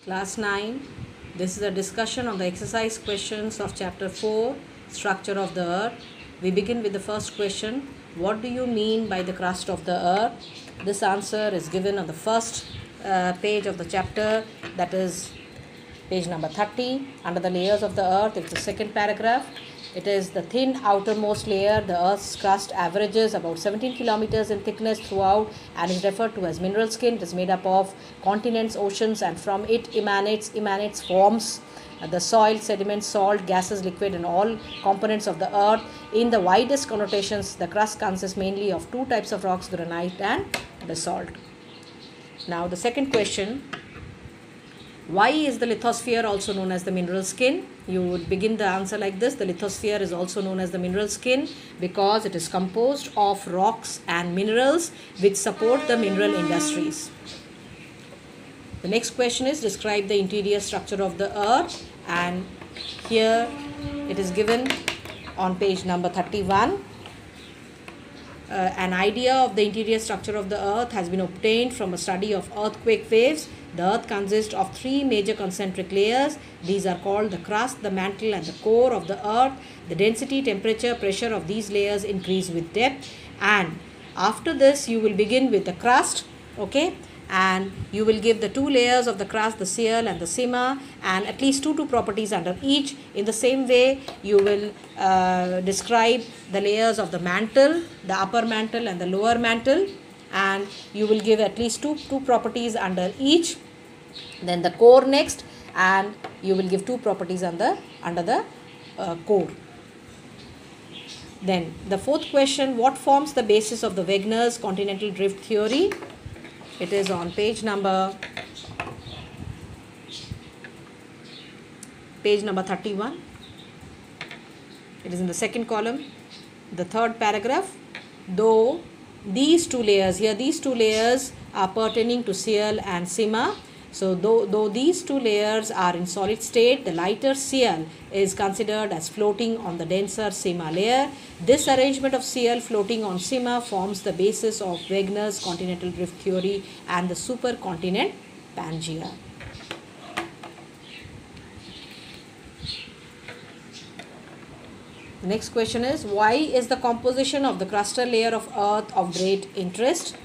Class 9. This is a discussion on the exercise questions of chapter 4, structure of the earth. We begin with the first question. What do you mean by the crust of the earth? This answer is given on the first page of the chapter, that is page number 30. Under the layers of the earth, it's the second paragraph. It is the thin outermost layer. The earth's crust averages about 17 kilometers in thickness throughout and is referred to as mineral skin. It is made up of continents, oceans, and from it emanates forms the soil, sediment, salt, gases, liquid, and all components of the earth. In the widest connotations, the crust consists mainly of two types of rocks, granite and basalt. Now the second question. Why is the lithosphere also known as the mineral skin? You would begin the answer like this. The lithosphere is also known as the mineral skin because it is composed of rocks and minerals which support the mineral industries. The next question is describe the interior structure of the earth, and here it is given on page number 31. An idea of the interior structure of the earth has been obtained from a study of earthquake waves. The earth consists of three major concentric layers. These are called the crust, the mantle, and the core of the earth. The density, temperature, pressure of these layers increase with depth. And after this, you will begin with the crust, okay? And you will give the two layers of the crust, the Ciel and the Sima, and at least two properties under each. In the same way, you will describe the layers of the mantle, the upper mantle and the lower mantle, and you will give at least two properties under each. Then the core next, and you will give two properties under the core. Then the fourth question, what forms the basis of the Wegener's continental drift theory? It is on page number 31. It is in the second column, the third paragraph. Though these two layers are pertaining to Ciel and Sima. So though these two layers are in solid state, the lighter Ciel is considered as floating on the denser Sima layer. This arrangement of Ciel floating on Sima forms the basis of Wegener's continental drift theory and the supercontinent Pangaea. The next question is, why is the composition of the crustal layer of earth of great interest?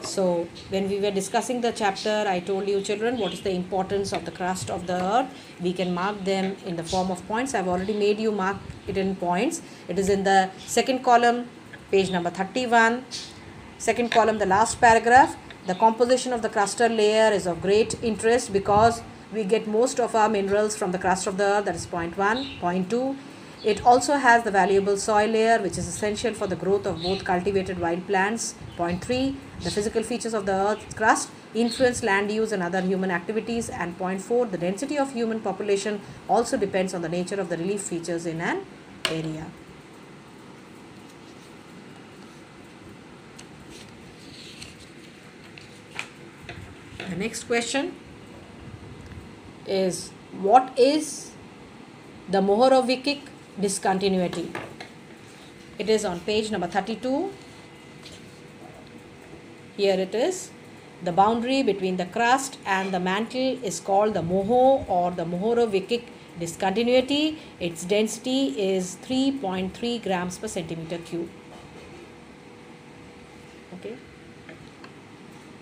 So when we were discussing the chapter, I told you children what is the importance of the crust of the earth. We can mark them in the form of points. I have already made you mark it in points. It is in the second column, page number 31. Second column, the last paragraph. The composition of the crustal layer is of great interest because we get most of our minerals from the crust of the earth. That is point 1. Point 2. It also has the valuable soil layer which is essential for the growth of both cultivated wild plants. Point 3. The physical features of the earth's crust influence land use and other human activities. And point 4. The density of human population also depends on the nature of the relief features in an area. The next question is, what is the Mohorovičić discontinuity? It is on page number 32. Here it is. The boundary between the crust and the mantle is called the Moho or the Mohorovičić discontinuity. Its density is 3.3 grams per centimeter cube. Okay.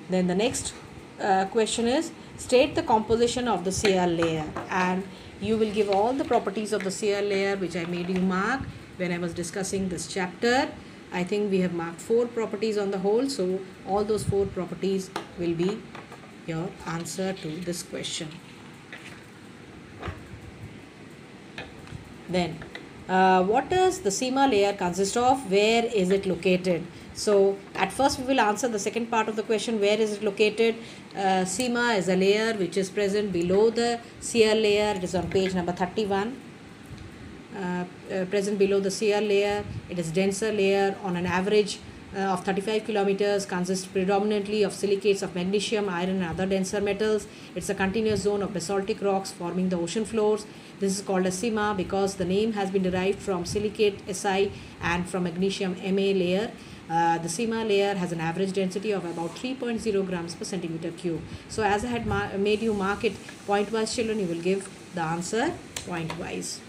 Then the next question is, state the composition of the Ciel layer, and you will give all the properties of the Ciel layer which I made you mark when I was discussing this chapter. I think we have marked 4 properties on the whole, so all those 4 properties will be your answer to this question. Then what does the Sima layer consist of? Where is it located? So at first we will answer the second part of the question, where is it located? Sima is a layer which is present below the Ciel layer. It is on page number 31. Present below the Ciel layer. It is denser layer. On an average, of 35 kilometers consists predominantly of silicates of magnesium, iron and other denser metals. It's a continuous zone of basaltic rocks forming the ocean floors. This is called a SIMA because the name has been derived from silicate Si and from magnesium Ma layer. The SIMA layer has an average density of about 3.0 grams per centimeter cube. So as I had made you mark it point wise, children, you will give the answer point wise.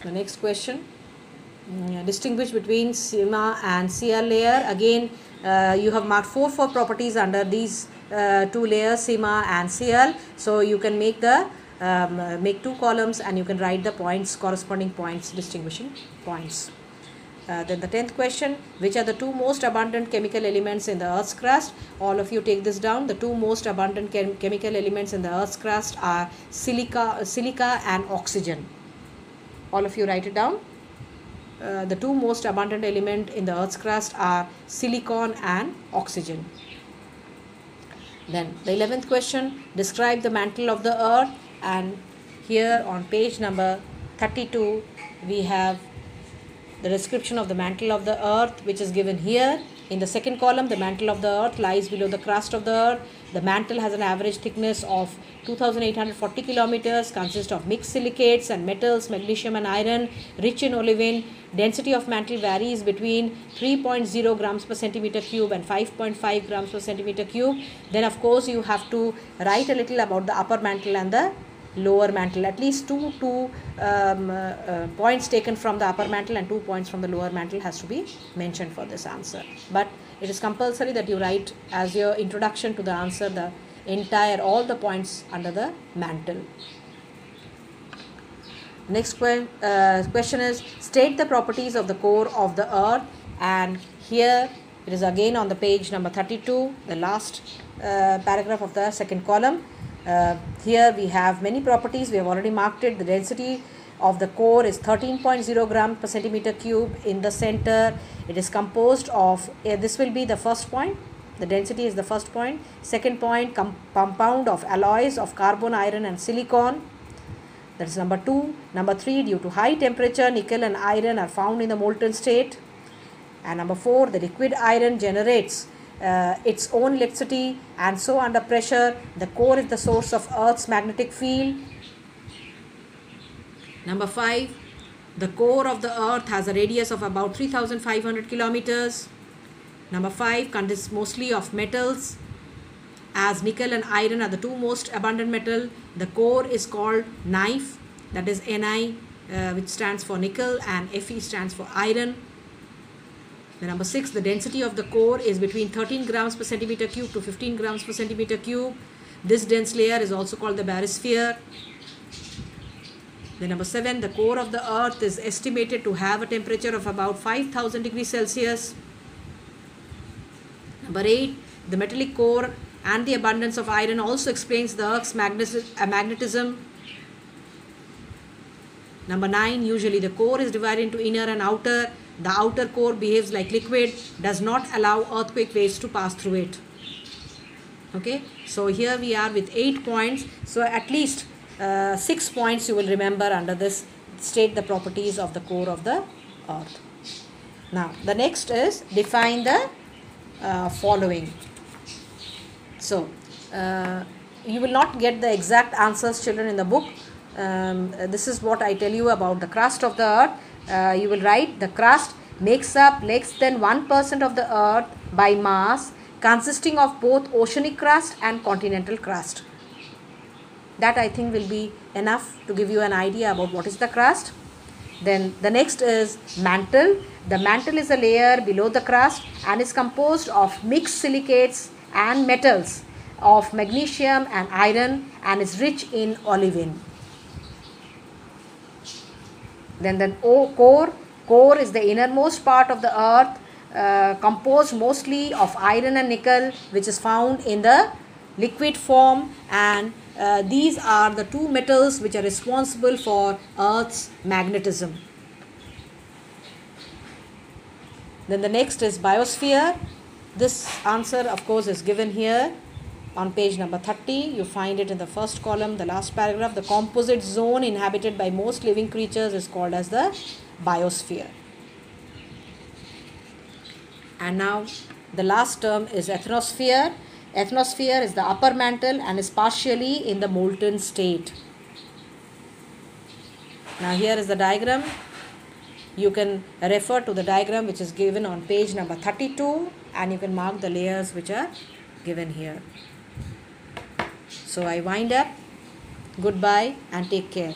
The next question, distinguish between SIMA and CL layer. Again, you have marked four properties under these two layers, SIMA and CL. So you can make the make two columns and you can write the points, corresponding points, distinguishing points. Then the 10th question, which are the two most abundant chemical elements in the Earth's crust? All of you take this down. The two most abundant chemical elements in the Earth's crust are silica and oxygen. All of you write it down. The two most abundant element in the Earth's crust are silicon and oxygen. Then the 11th question, describe the mantle of the Earth. And here on page number 32, we have the description of the mantle of the Earth, which is given here. In the second column, the mantle of the Earth lies below the crust of the Earth. The mantle has an average thickness of 2,840 kilometers, consists of mixed silicates and metals, magnesium and iron, rich in olivine. Density of mantle varies between 3.0 grams per centimeter cube and 5.5 grams per centimeter cube. Then of course you have to write a little about the upper mantle and the lower mantle. At least two points taken from the upper mantle and 2 points from the lower mantle has to be mentioned for this answer. But it is compulsory that you write as your introduction to the answer the all the points under the mantle. Next question is, state the properties of the core of the Earth. And here it is again on the page number 32, the last paragraph of the second column. Here we have many properties. We have already marked it. The density of the core is 13.0 gram per centimeter cube. In the center, it is composed of, this will be the first point. The density is the first point. Second point, compound of alloys of carbon, iron and silicon. That is number 2. Number 3, due to high temperature, nickel and iron are found in the molten state. And number 4, the liquid iron generates its own electricity, and so under pressure, the core is the source of Earth's magnetic field. Number 5, the core of the Earth has a radius of about 3,500 kilometers. Number 5 consists mostly of metals, as nickel and iron are the two most abundant metal. The core is called knife, that is Ni, which stands for nickel, and Fe stands for iron. The number 6, the density of the core is between 13 grams per centimeter cube to 15 grams per centimeter cube. This dense layer is also called the barysphere. The number 7, the core of the Earth is estimated to have a temperature of about 5,000 degrees Celsius. Number 8, the metallic core and the abundance of iron also explains the Earth's magnetism. Number 9, usually the core is divided into inner and outer. The outer core behaves like liquid, does not allow earthquake waves to pass through it. Okay, so here we are with 8 points. So at least 6 points you will remember under this. State the properties of the core of the Earth. Now the next is define the following. So you will not get the exact answers, children, in the book. This is what I tell you about the crust of the Earth. You will write, the crust makes up less than 1% of the Earth by mass, consisting of both oceanic crust and continental crust. That I think will be enough to give you an idea about what is the crust. Then the next is mantle. The mantle is a layer below the crust and is composed of mixed silicates and metals of magnesium and iron, and is rich in olivine. Then the core is the innermost part of the Earth, composed mostly of iron and nickel, which is found in the liquid form, and these are the two metals which are responsible for Earth's magnetism. Then the next is biosphere. This answer of course is given here. On page number 30, you find it in the first column, the last paragraph. The composite zone inhabited by most living creatures is called as the biosphere. And now the last term is ethnosphere. Ethnosphere is the upper mantle and is partially in the molten state. Now here is the diagram. You can refer to the diagram which is given on page number 32, and you can mark the layers which are given here. So I wind up. Goodbye and take care.